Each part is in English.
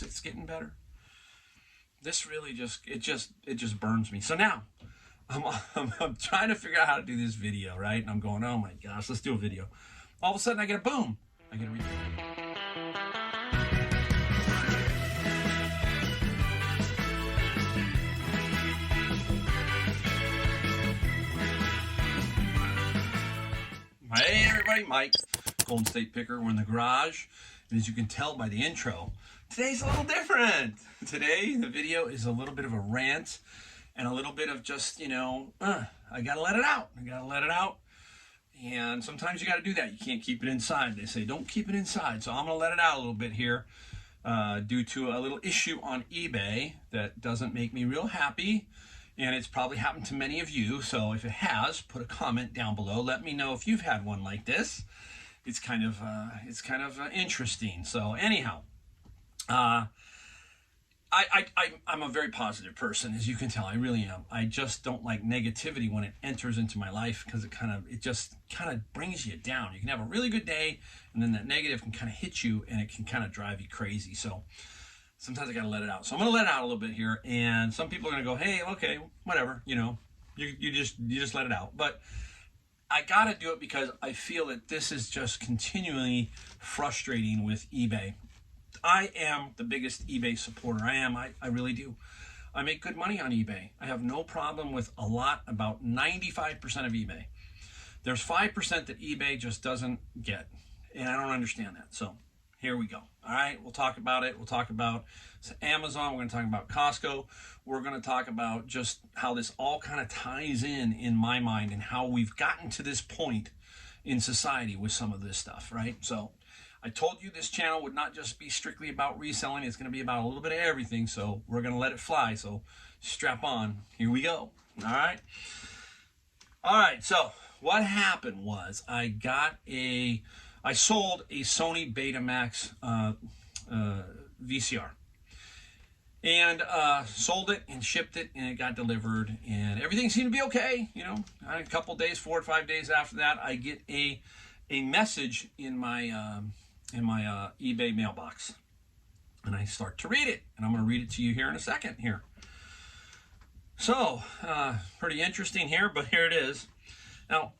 It's getting better. This really just burns me. So now I'm trying to figure out how to do this video, right? And I'm going, oh my gosh, let's do a video. All of a sudden I get a boom. I get a replay. Hey everybody, Mike, Golden State Picker. We're in the garage, and as you can tell by the intro, today's a little different. Today, the video is a little bit of a rant and a little bit of just, I gotta let it out. I gotta let it out. And sometimes you gotta do that. You can't keep it inside. They say, don't keep it inside. So I'm gonna let it out a little bit here due to a little issue on eBay that doesn't make me real happy. And it's probably happened to many of you. So if it has, put a comment down below. Let me know if you've had one like this. It's kind of interesting. So anyhow, I'm a very positive person, as you can tell. I really am. I just don't like negativity when it enters into my life, because it just kind of brings you down. You can have a really good day, and then that negative can kind of hit you, and it can kind of drive you crazy. So sometimes I gotta let it out. So I'm gonna let it out a little bit here, and some people are gonna go, "Hey, okay, whatever, you just let it out." But I gotta do it because I feel that this is just continually frustrating with eBay. I am the biggest eBay supporter. I really do. I make good money on eBay. I have no problem with about 95% of eBay. There's 5% that eBay just doesn't get, and I don't understand that. So here we go. All right, we'll talk about it. We'll talk about Amazon. We're going to talk about Costco. We're going to talk about just how this all kind of ties in my mind, and how we've gotten to this point in society with some of this stuff, right? So I told you this channel would not just be strictly about reselling. It's going to be about a little bit of everything. So we're going to let it fly. So strap on. Here we go. All right. All right. So what happened was I sold a Sony Betamax VCR, and sold it and shipped it, and it got delivered, and everything seemed to be okay. A couple days, 4 or 5 days after that, I get a message in my eBay mailbox, and I start to read it, and I'm going to read it to you here in a second here. So pretty interesting here, but here it is. Now,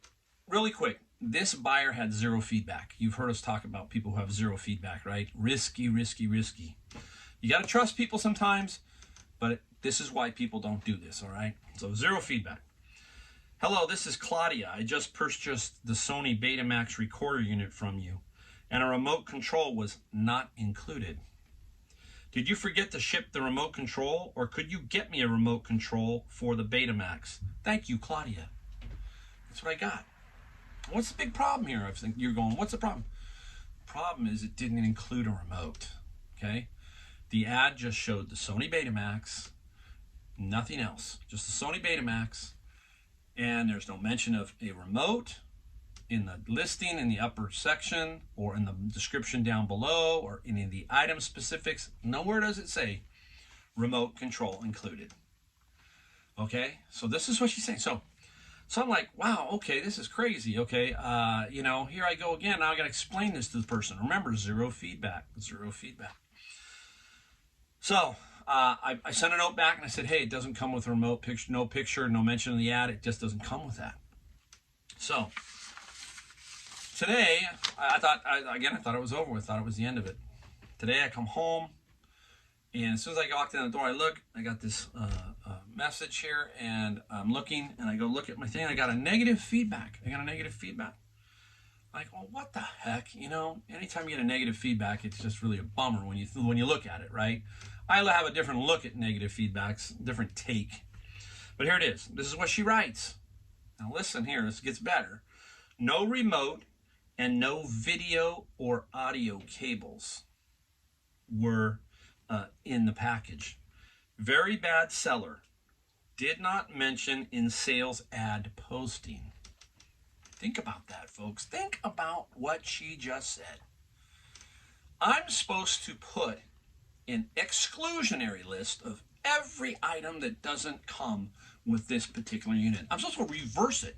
really quick. This buyer had zero feedback. You've heard us talk about people who have zero feedback, right? Risky, risky, risky. You got to trust people sometimes, but this is why people don't do this, all right? So zero feedback. Hello, this is Claudia. I just purchased the Sony Betamax recorder unit from you, and a remote control was not included. Did you forget to ship the remote control, or could you get me a remote control for the Betamax? Thank you, Claudia. That's what I got. What's the big problem here? I think you're going, what's the problem? The problem is it didn't include a remote, okay? The ad just showed the Sony Betamax, nothing else, just the Sony Betamax, and there's no mention of a remote in the listing in the upper section, or in the description down below, or any of the item specifics. Nowhere does it say remote control included, okay? So this is what she's saying. So I'm like, wow, okay, this is crazy. Okay, here I go again. Now I got to explain this to the person. Remember, zero feedback, zero feedback. So I sent a note back, and I said, hey, it doesn't come with a remote picture, no mention of the ad. It just doesn't come with that. So today, I thought it was over with. Thought it was the end of it. Today I come home, and as soon as I walked in the door, I got this message here, and I'm looking, and I go look at my thing. I got a negative feedback. Like, well, what the heck? Anytime you get a negative feedback, it's just really a bummer when you look at it, right? I have a different look at negative feedbacks, different take. But here it is. This is what she writes. Now listen here. This gets better. No remote and no video or audio cables were in the package. Very bad seller. Did not mention in sales ad posting. Think about that, folks. Think about what she just said. I'm supposed to put an exclusionary list of every item that doesn't come with this particular unit. I'm supposed to reverse it.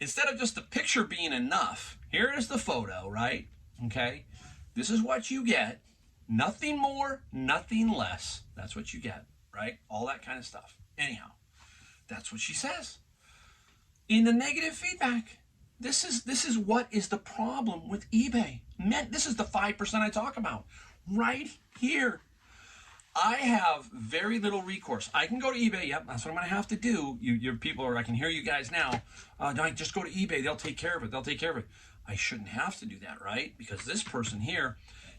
Instead of just the picture being enough, here is the photo, right? Okay, this is what you get. Nothing more, nothing less. That's what you get, right? All that kind of stuff. Anyhow, that's what she says. In the negative feedback, this is what is the problem with eBay. This is the 5% I talk about right here. I have very little recourse. I can go to eBay. Yep, that's what I'm going to have to do. Your people are, I can hear you guys now. No, just go to eBay. They'll take care of it. They'll take care of it. I shouldn't have to do that, right? Because this person here,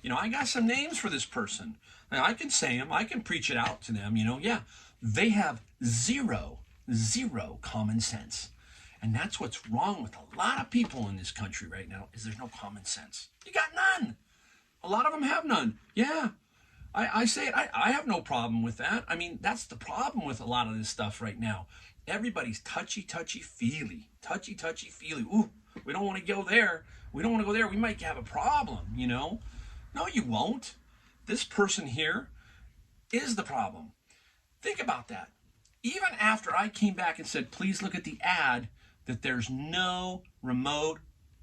I got some names for this person. Now, I can say them. I can preach it out to them. Yeah, they have zero common sense. And that's what's wrong with a lot of people in this country right now, is there's no common sense. You got none. A lot of them have none. Yeah. I say it, I have no problem with that. I mean, that's the problem with a lot of this stuff right now. Everybody's touchy-feely. Ooh, we don't want to go there. We don't want to go there. We might have a problem, No, you won't. This person here is the problem. Think about that. Even after I came back and said, please look at the ad, that there's no remote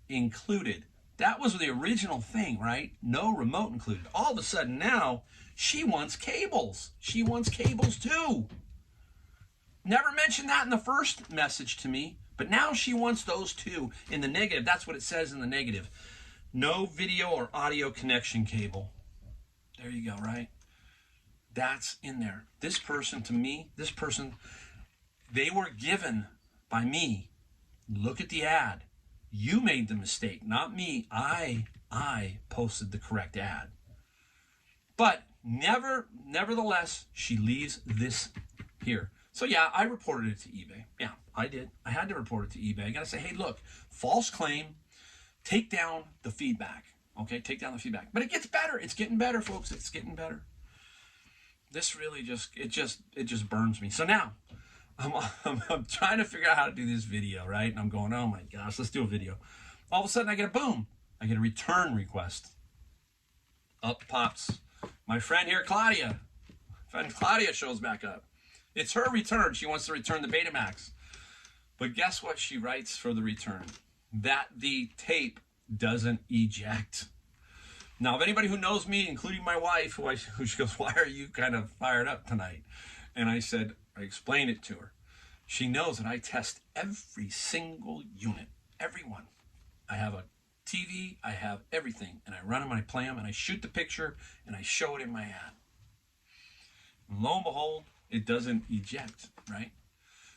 included. That was the original thing, right? No remote included. All of a sudden now, she wants cables. She wants cables too. Never mentioned that in the first message to me, but now she wants those too. In the negative, that's what it says in the negative. No video or audio connection cable. There you go, right? That's in there. This person, they were given by me. Look at the ad. You made the mistake, not me. I posted the correct ad. But nevertheless, she leaves this here. So yeah, I reported it to eBay. Yeah, I did. I had to report it to eBay. I got to say, hey, look, false claim. Take down the feedback. Okay, take down the feedback. But it gets better. It's getting better, folks. It's getting better. This really just burns me. So now, I'm trying to figure out how to do this video, right? And I'm going, oh my gosh, let's do a video. All of a sudden I get a boom. I get a return request. Up pops my friend here, Claudia. Friend Claudia shows back up. It's her return. She wants to return the Betamax. But guess what she writes for the return? That the tape doesn't eject. Now, if anybody who knows me, including my wife, who she goes, why are you kind of fired up tonight? And I explained it to her. She knows that I test every single unit, every one. I have a TV, I have everything, and I run them and I play them and I shoot the picture and I show it in my ad. And lo and behold, it doesn't eject, right?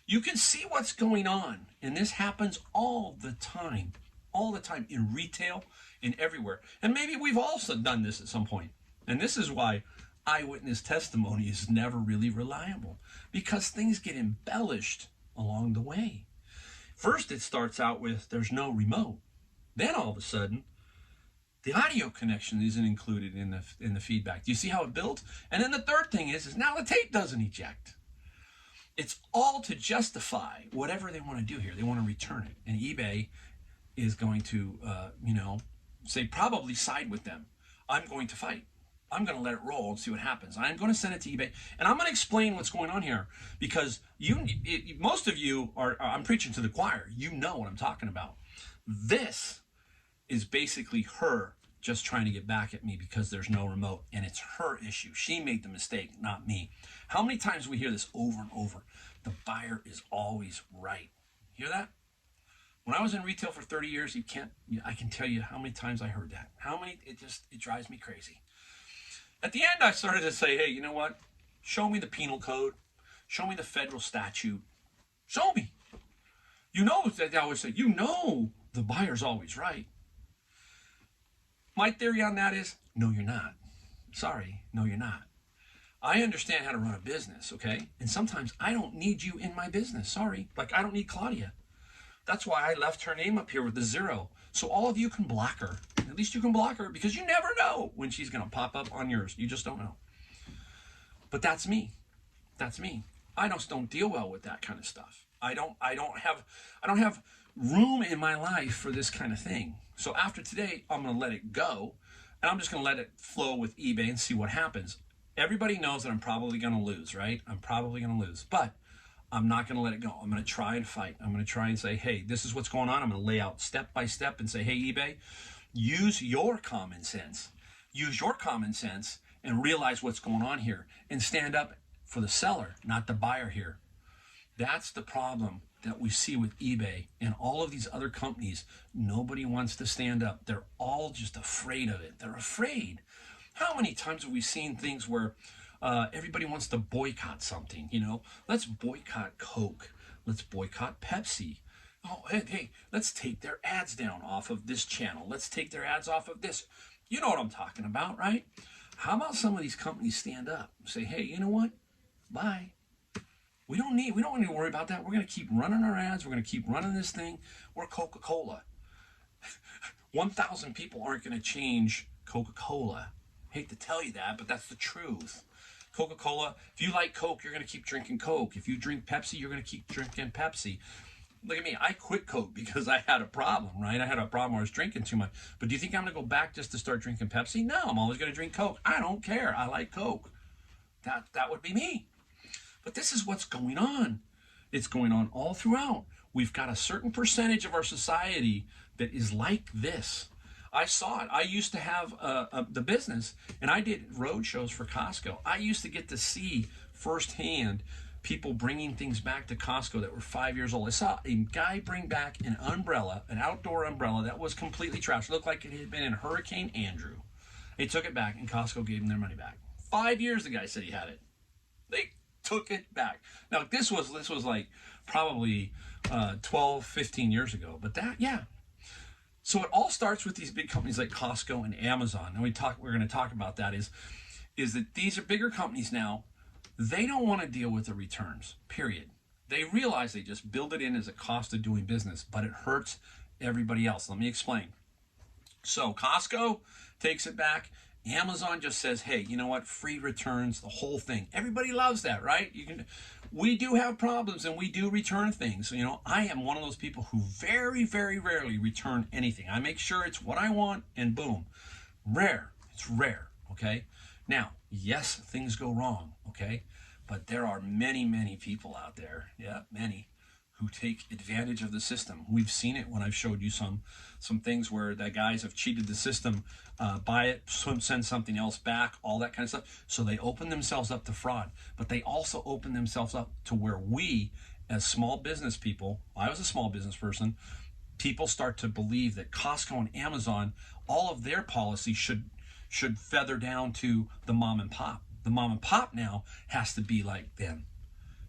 You can see what's going on, and this happens all the time in retail and everywhere. And maybe we've also done this at some point. And this is why eyewitness testimony is never really reliable, because things get embellished along the way. First, it starts out with there's no remote. Then all of a sudden, the audio connection isn't included in the feedback. Do you see how it builds? And then the third thing is now the tape doesn't eject. It's all to justify whatever they want to do here. They want to return it. And eBay is going to, say probably side with them. I'm going to fight. I'm going to let it roll and see what happens. I'm going to send it to eBay. And I'm going to explain what's going on here, because most of you are, I'm preaching to the choir. You know what I'm talking about. This is basically her just trying to get back at me because there's no remote, and it's her issue. She made the mistake, not me. How many times we hear this over and over? The buyer is always right. Hear that? When I was in retail for 30 years, I can tell you how many times I heard that. It drives me crazy. At the end, I started to say, hey, you know what? Show me the penal code. Show me the federal statute. Show me. You know, I always say, the buyer's always right. My theory on that is, no, you're not. Sorry, no, you're not. I understand how to run a business, okay? And sometimes I don't need you in my business. Sorry. Like, I don't need Claudia. That's why I left her name up here with the 0. So all of you can block her. At least you can block her, because you never know when she's going to pop up on yours. You just don't know. But that's me. That's me. I just don't deal well with that kind of stuff. I don't have room in my life for this kind of thing. So after today, I'm going to let it go, and I'm just going to let it flow with eBay and see what happens. Everybody knows that I'm probably going to lose, right? I'm probably going to lose, but I'm not going to let it go. I'm going to try and fight. I'm going to try and say, hey, this is what's going on. I'm going to lay out step by step and say, hey, eBay, use your common sense. Use your common sense and realize what's going on here and stand up for the seller, not the buyer here. That's the problem that we see with eBay and all of these other companies. Nobody wants to stand up. They're all just afraid of it. They're afraid. How many times have we seen things where everybody wants to boycott something? You know, let's boycott Coke. Let's boycott Pepsi. Oh, hey, let's take their ads down off of this channel. Let's take their ads off of this. You know what I'm talking about, right? How about some of these companies stand up and say, hey, you know what? Bye. We don't need to worry about that. We're going to keep running our ads. We're going to keep running this thing. We're Coca-Cola. 1,000 people aren't going to change Coca-Cola. Hate to tell you that, but that's the truth. Coca-Cola, if you like Coke, you're going to keep drinking Coke. If you drink Pepsi, you're going to keep drinking Pepsi. Look at me. I quit Coke because I had a problem, right? I had a problem where I was drinking too much. But do you think I'm going to go back just to start drinking Pepsi? No, I'm always going to drink Coke. I don't care. I like Coke. That would be me. But this is what's going on. It's going on all throughout. We've got a certain percentage of our society that is like this. I saw it. I used to have the business, and I did road shows for Costco. I used to get to see firsthand people bringing things back to Costco that were 5 years old. I saw a guy bring back an umbrella, an outdoor umbrella that was completely trashed. It looked like it had been in Hurricane Andrew. He took it back, and Costco gave him their money back. 5 years the guy said he had it. They took it back. Now, this was like probably 12, 15 years ago. But yeah. So it all starts with these big companies like Costco and Amazon. And we're going to talk about that is that these are bigger companies now. They don't want to deal with the returns, period. They realize they just build it in as a cost of doing business, but it hurts everybody else. Let me explain. So Costco takes it back. Amazon just says, hey, you know what? Free returns, the whole thing. Everybody loves that, right? We do have problems and we do return things. You know, I am one of those people who very, very rarely return anything. I make sure it's what I want and boom. Rare. It's rare, okay? Now, yes, things go wrong, okay? But there are many, many people out there, yeah, many, who take advantage of the system. We've seen it when I've showed you some things where the guys have cheated the system, buy it, send something else back, all that kind of stuff. So they open themselves up to fraud, but they also open themselves up to where we, as small business people, I was a small business person, people start to believe that Costco and Amazon, all of their policies should feather down to the mom and pop. The mom and pop now has to be like them.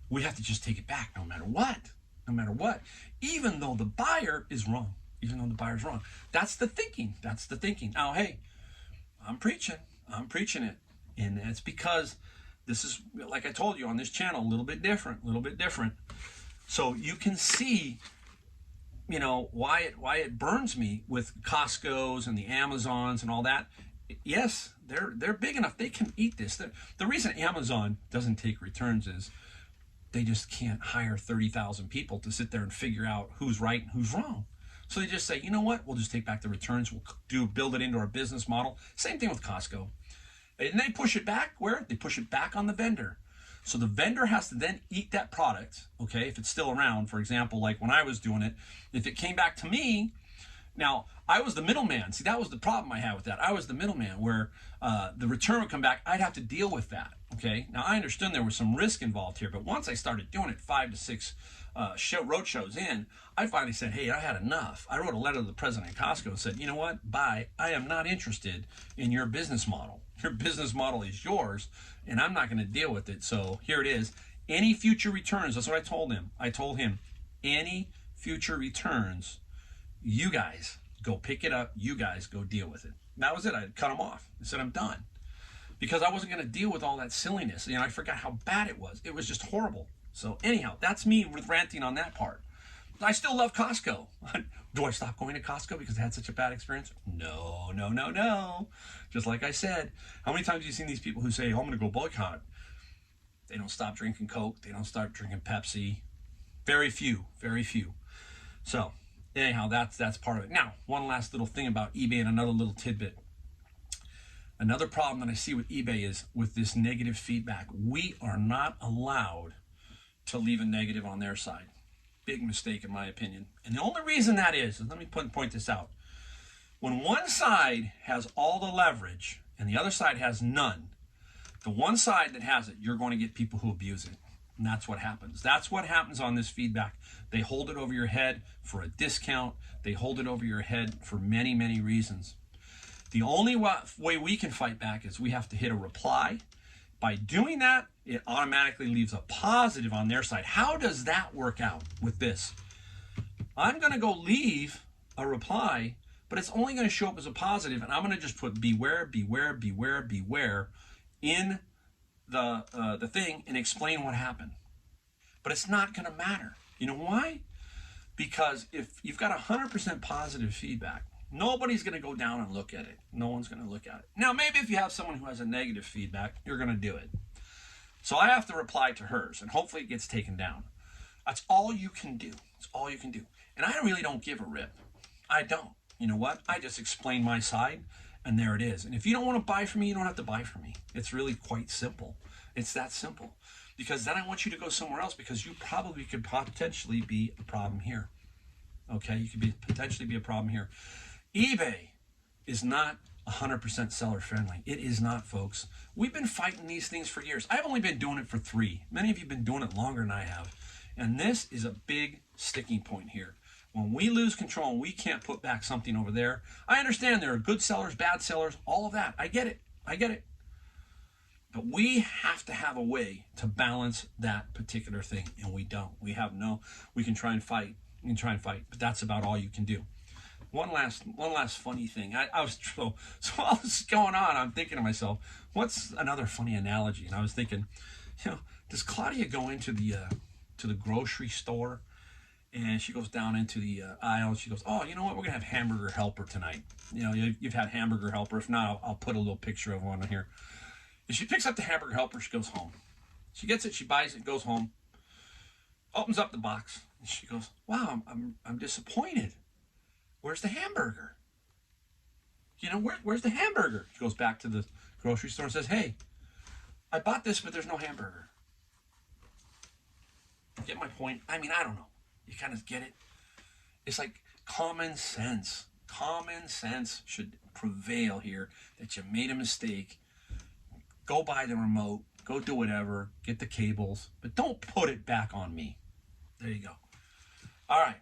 We have to just take it back no matter what. No matter what. Even though the buyer is wrong. That's the thinking. Now, hey, I'm preaching it. And it's because this is, like I told you on this channel, a little bit different. So you can see, you know, why it burns me with Costco's and the Amazons and all that. Yes, they're big enough. They can eat this. The reason Amazon doesn't take returns is they just can't hire 30,000 people to sit there and figure out who's right and who's wrong. So they just say, you know what? We'll just take back the returns. We'll build it into our business model. Same thing with Costco. And they push it back where? They push it back on the vendor. So the vendor has to then eat that product, okay, if it's still around. For example, like when I was doing it, if it came back to me, now, I was the middleman. See, that was the problem I had with that. I was the middleman where the return would come back. I'd have to deal with that, okay? Now, I understood there was some risk involved here, but once I started doing it 5 to 6 road shows in, I finally said, hey, I had enough. I wrote a letter to the president of Costco and said, you know what? Bye. I am not interested in your business model. Your business model is yours, and I'm not going to deal with it. So here it is. Any future returns, that's what I told him. I told him, any future returns, you guys go pick it up. You guys go deal with it. And that was it. I cut him off. I said, I'm done. Because I wasn't going to deal with all that silliness. You know, I forgot how bad it was. It was just horrible. So anyhow, that's me with ranting on that part. I still love Costco. Do I stop going to Costco because I had such a bad experience? No. Just like I said, how many times have you seen these people who say, oh, I'm going to go boycott? They don't stop drinking Coke. They don't start drinking Pepsi. Very few. So anyhow, that's part of it. Now, one last little thing about eBay and another little tidbit. Another problem that I see with eBay is with this negative feedback. We are not allowed to leave a negative on their side. Big mistake in my opinion. And the only reason that is let me point this out. When one side has all the leverage and the other side has none, the one side that has it, you're going to get people who abuse it. And that's what happens. That's what happens on this feedback. They hold it over your head for a discount. They hold it over your head for many, many reasons. The only way we can fight back is we have to hit a reply. By doing that, it automatically leaves a positive on their side. How does that work out with this? I'm going to go leave a reply, but it's only going to show up as a positive, and I'm going to just put beware, beware, beware, beware in the thing and explain what happened. But it's not going to matter. You know why? Because if you've got 100% positive feedback, nobody's going to go down and look at it. No one's going to look at it. Now, maybe if you have someone who has a negative feedback, you're going to do it. So I have to reply to hers, and hopefully it gets taken down. That's all you can do. It's all you can do. And I really don't give a rip. I don't. You know what? I just explain my side, and there it is. And if you don't want to buy from me, you don't have to buy from me. It's really quite simple. It's that simple. Because then I want you to go somewhere else, because you probably could potentially be a problem here. Okay? You could potentially be a problem here. eBay is not 100% seller friendly. It is not, folks. We've been fighting these things for years. I've only been doing it for 3. Many of you have been doing it longer than I have. And this is a big sticking point here. When we lose control and we can't put back something over there, I understand there are good sellers, bad sellers, all of that. I get it. I get it. But we have to have a way to balance that particular thing, and we don't. We can try and fight. You can try and fight, but that's about all you can do. One last funny thing. I was while this is going on, I'm thinking to myself, what's another funny analogy? And I was thinking, does Claudia go into the grocery store, and she goes down into the aisle, and she goes, oh, you know what? We're gonna have hamburger helper tonight. You've had hamburger helper. If not, I'll put a little picture of one here. And she picks up the hamburger helper. She goes home. She gets it. She buys it. Goes home. Opens up the box, and she goes, wow, I'm disappointed. Where's the hamburger? Where's the hamburger? She goes back to the grocery store and says, hey, I bought this, but there's no hamburger. Get my point? I mean, I don't know. You kind of get it? It's like common sense. Common sense should prevail here, that you made a mistake. Go buy the remote. Go do whatever. Get the cables. But don't put it back on me. There you go. All right.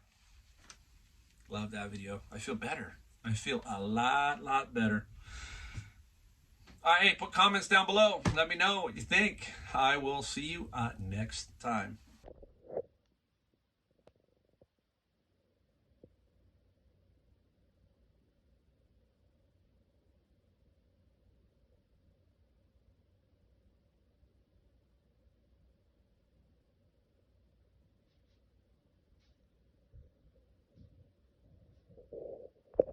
Love that video. I feel better. I feel a lot better. All right, put comments down below. Let me know what you think. I will see you next time.